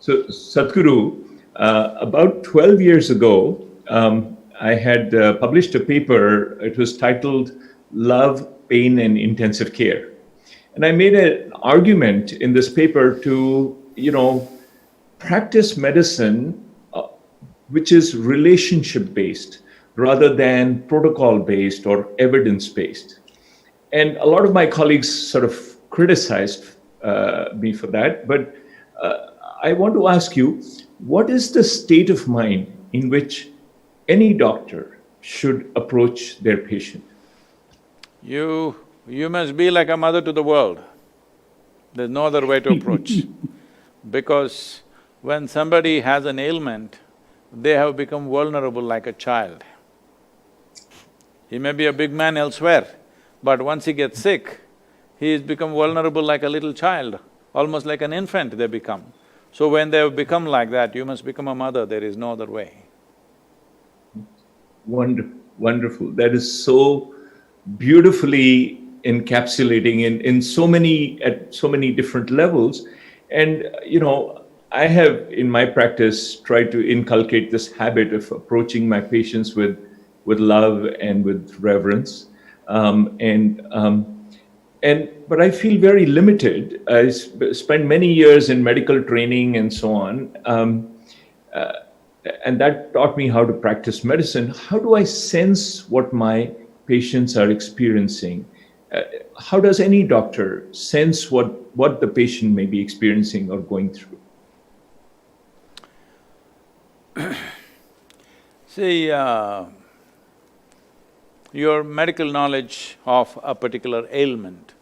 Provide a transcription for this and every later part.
So, Sadhguru, about 12 years ago, I had published a paper. It was titled Love, Pain, and Intensive Care. And I made an argument in this paper to, practice medicine which is relationship based rather than protocol based or evidence based. And a lot of my colleagues sort of criticized me for that. But I want to ask you, what is the state of mind in which any doctor should approach their patient? You must be like a mother to the world. There's no other way to approach. Because when somebody has an ailment, they have become vulnerable like a child. He may be a big man elsewhere, but once he gets sick, he's become vulnerable like a little child, almost like an infant they become. So when they have become like that, you must become a mother, there is no other way. Wonderful. That is so beautifully encapsulating in so many, at so many different levels. And, I have in my practice tried to inculcate this habit of approaching my patients with love and with reverence. But I feel very limited. I spent many years in medical training and so on. And that taught me how to practice medicine. How do I sense what my patients are experiencing? How does any doctor sense what the patient may be experiencing or going through? See, your medical knowledge of a particular ailment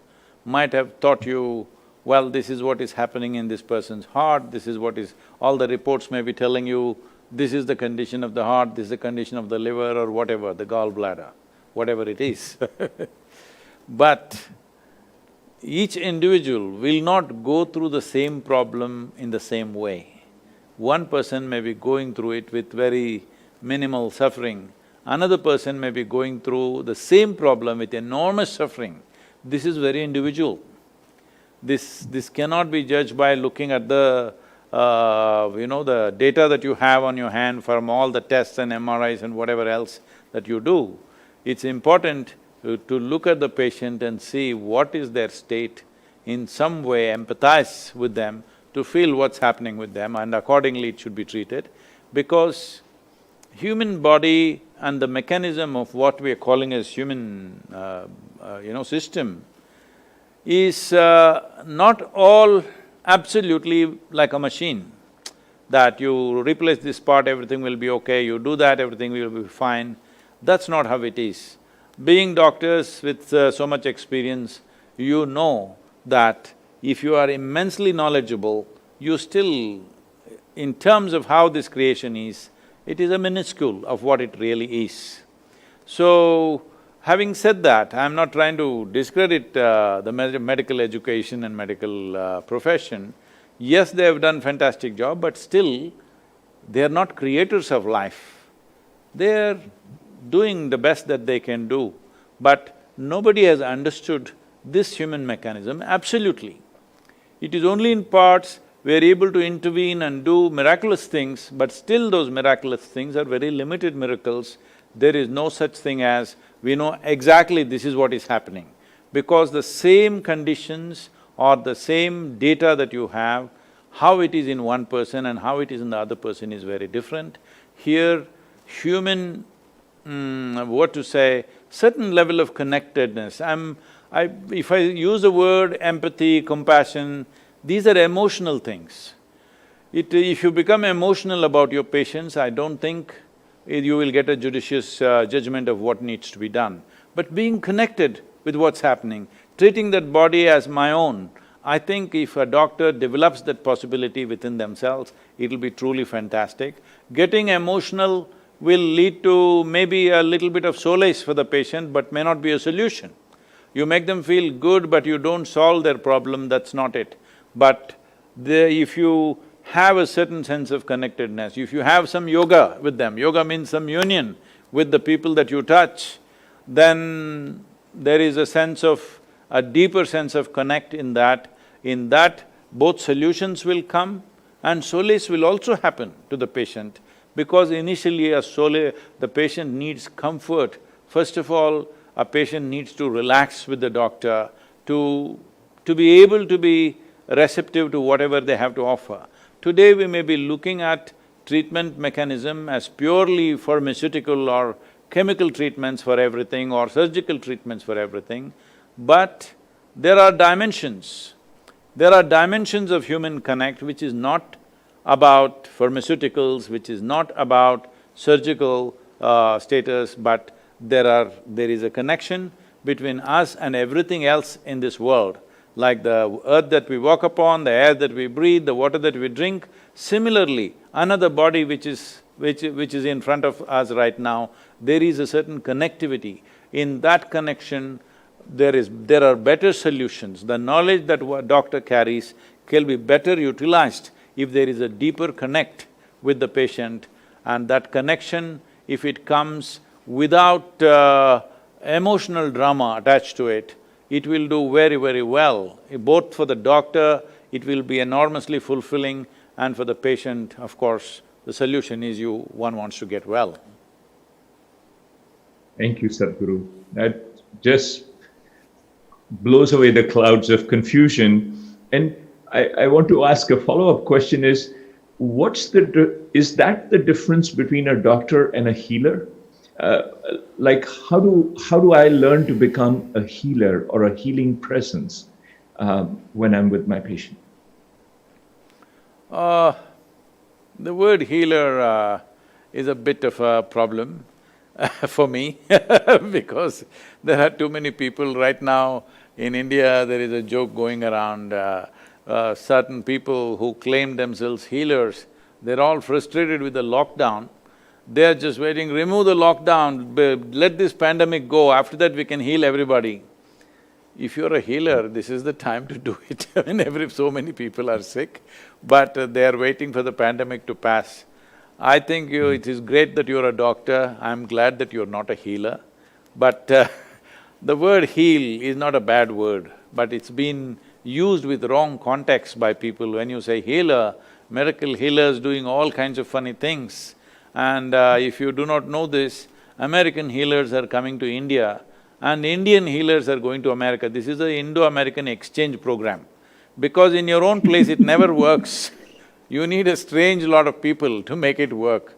might have taught you, well, this is what is happening in this person's heart, this is what is… all the reports may be telling you, this is the condition of the heart, this is the condition of the liver or whatever, the gallbladder, whatever it is. But each individual will not go through the same problem in the same way. One person may be going through it with very minimal suffering, another person may be going through the same problem with enormous suffering. This is very individual. This cannot be judged by looking at the the data that you have on your hand from all the tests and MRIs and whatever else that you do. It's important to look at the patient and see what is their state, in some way empathize with them, to feel what's happening with them, and accordingly it should be treated. Because human body and the mechanism of what we are calling as human system is not all absolutely like a machine, that you replace this part, everything will be okay, you do that, everything will be fine. That's not how it is. Being doctors with so much experience, you know that if you are immensely knowledgeable, you still… in terms of how this creation is, it is a minuscule of what it really is. So, having said that, I'm not trying to discredit the medical education and medical profession. Yes, they have done fantastic job, but still, they are not creators of life. They're doing the best that they can do, but nobody has understood this human mechanism absolutely. It is only in parts we are able to intervene and do miraculous things, but still those miraculous things are very limited miracles. There is no such thing as, we know exactly this is what is happening. Because the same conditions or the same data that you have, how it is in one person and how it is in the other person is very different. Here, human… certain level of connectedness. If I use the word empathy, compassion, these are emotional things. If you become emotional about your patients, I don't think you will get a judicious judgment of what needs to be done. But being connected with what's happening, treating that body as my own, I think if a doctor develops that possibility within themselves, it'll be truly fantastic. Getting emotional will lead to maybe a little bit of solace for the patient, but may not be a solution. You make them feel good, but you don't solve their problem, that's not it. But if you have a certain sense of connectedness, if you have some yoga with them, yoga means some union with the people that you touch, then there is a deeper sense of connect in that both solutions will come And solace will also happen to the patient, because initially the patient needs comfort. First of all, a patient needs to relax with the doctor to be able to be receptive to whatever they have to offer. Today we may be looking at treatment mechanism as purely pharmaceutical or chemical treatments for everything or surgical treatments for everything, but there are dimensions. There are dimensions of human connect which is not about pharmaceuticals, which is not about surgical status, but there is a connection between us and everything else in this world, like the earth that we walk upon, the air that we breathe, the water that we drink. Similarly, another body which is in front of us right now, there is a certain connectivity. In that connection, there are better solutions. The knowledge that a doctor carries can be better utilized if there is a deeper connect with the patient, and that connection, if it comes without emotional drama attached to it, it will do very, very well. Both for the doctor, it will be enormously fulfilling, and for the patient, of course, the solution is one wants to get well. Thank you, Sadhguru. That just blows away the clouds of confusion. And I want to ask a follow-up question is, is that the difference between a doctor and a healer? Like how do I learn to become a healer or a healing presence when I'm with my patient? The word healer is a bit of a problem for me because there are too many people right now. In India, there is a joke going around, certain people who claim themselves healers, they're all frustrated with the lockdown. They're just waiting, remove the lockdown, let this pandemic go, after that we can heal everybody. If you're a healer, this is the time to do it. I mean, so many people are sick, but they are waiting for the pandemic to pass. I think it is great that you're a doctor, I'm glad that you're not a healer. But the word heal is not a bad word, but it's been used with wrong context by people. When you say healer, miracle healers doing all kinds of funny things. And if you do not know this, American healers are coming to India and Indian healers are going to America. This is a Indo-American exchange program. Because in your own place it never works. You need a strange lot of people to make it work.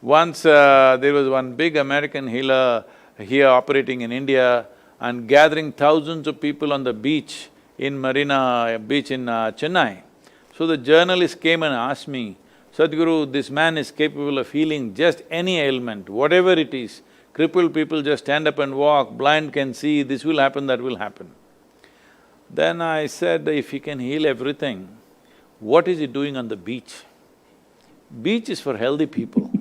Once there was one big American healer here operating in India and gathering thousands of people on the beach in Marina Beach in Chennai. So the journalist came and asked me, Sadhguru, this man is capable of healing just any ailment, whatever it is. Crippled people just stand up and walk, blind can see, this will happen, that will happen. Then I said, if he can heal everything, what is he doing on the beach? Beach is for healthy people,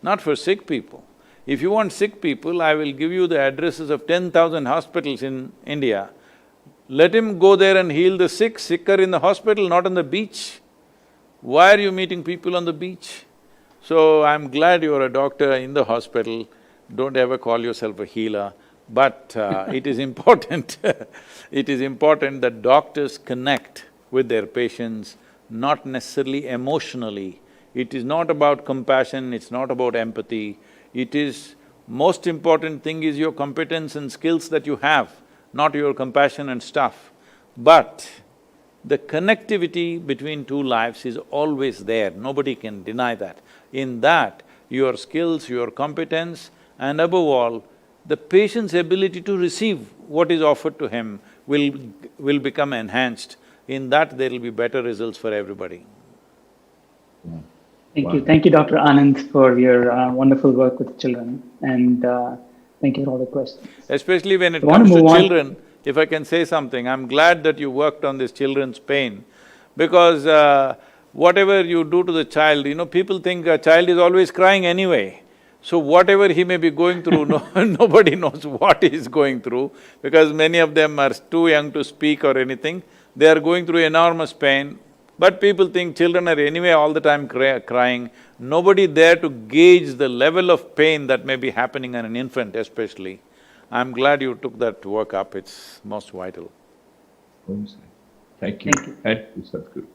not for sick people. If you want sick people, I will give you the addresses of 10,000 hospitals in India. Let him go there and heal the sick, sicker in the hospital, not on the beach. Why are you meeting people on the beach? So I'm glad you're a doctor in the hospital, don't ever call yourself a healer, but it is important it is important that doctors connect with their patients, not necessarily emotionally. It is not about compassion, it's not about empathy. It is… most important thing is your competence and skills that you have, not your compassion and stuff. But the connectivity between two lives is always there, nobody can deny that. In that, your skills, your competence, and above all, the patient's ability to receive what is offered to him will become enhanced. In that, there will be better results for everybody. Thank you. Thank you, Dr. Anand, for your wonderful work with children, and thank you for all the questions. Especially when it comes to children, if I can say something, I'm glad that you worked on this children's pain, because whatever you do to the child, people think a child is always crying anyway. So whatever he may be going through, nobody knows what he is going through, because many of them are too young to speak or anything. They are going through enormous pain, but people think children are anyway all the time crying. Nobody there to gauge the level of pain that may be happening on an infant especially. I'm glad you took that work up, it's most vital. Thank you. Thank you, Sadhguru.